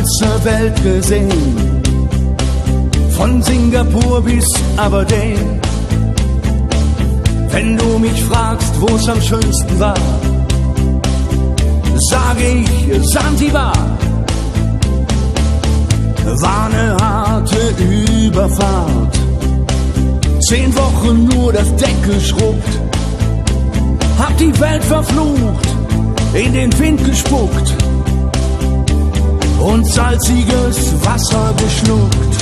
ganze Welt gesehen, von Singapur bis Aberdeen. Wenn du mich fragst, wo es am schönsten war, sage ich Sansibar. War eine harte Überfahrt, 10 Wochen nur das Deck geschrubbt, hab die Welt verflucht, in den Wind gespuckt und salziges Wasser geschluckt.